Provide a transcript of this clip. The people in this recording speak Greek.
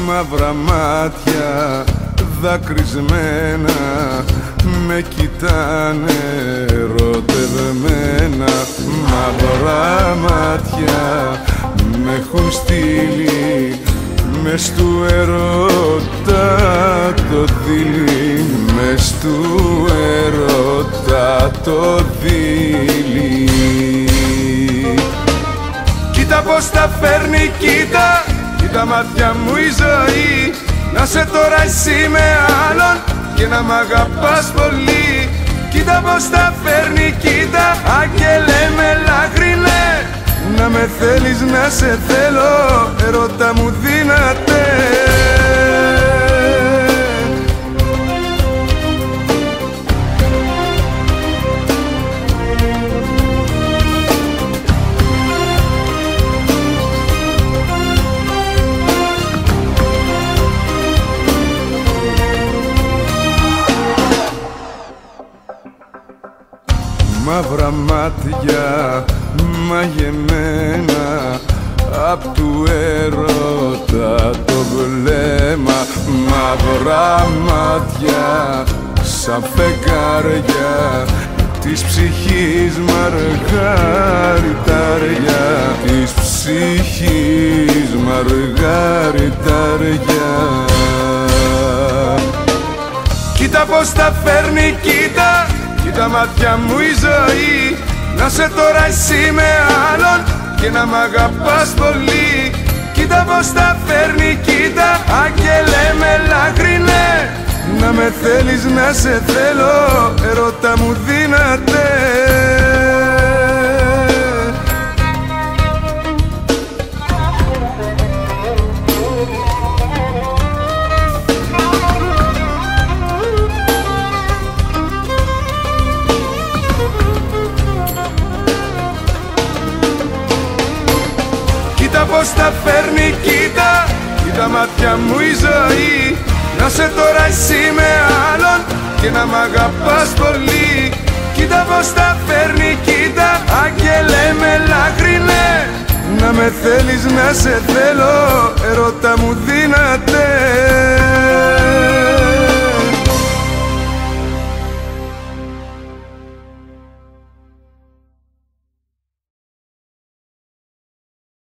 Μαύρα μάτια δακρυσμένα με κοιτάνε ερωτευμένα. Μαύρα μάτια με έχουν στείλει μες του ερώτα το δείλι, μες του ερώτα το δείλι. Κοίτα πως τα φέρνει, κοίτα, κοίτα μάτια μου η ζωή. Να σε τώρα εσύ με άλλον και να μ' αγαπάς πολύ. Κοίτα πως τα φέρνει, κοίτα, άγγελε με λάχρινε. Να με θέλεις, να σε θέλω, ερώτα μου δύναται. Μαύρα μάτια μαγεμένα απ' του έρωτα το βλέμμα. Μαύρα μάτια σαν φεγγάρια της ψυχής μαργαριτάρια, της ψυχής μαργαριτάρια. Κοίτα πως τα φέρνει, κοίτα, κοίτα μάτια μου η ζωή. Να σε τώρα εσύ με άλλον και να μ' αγαπάς πολύ. Κοίτα πως τα φέρνει, κοίτα, άγγελε με λάχρινε. Να με θέλεις, να σε θέλω, ερώτα μου δύναται. Κοίτα πως τα φέρνει, κοίτα, κοίτα μάτια μου η ζωή. Να σε τώρα εσύ με άλλον και να μ' αγαπάς πολύ. Κοίτα πως τα φέρνει, κοίτα, άγγελε με λάχρινε. Να με θέλεις, να σε θέλω, ερώτα μου δύναται.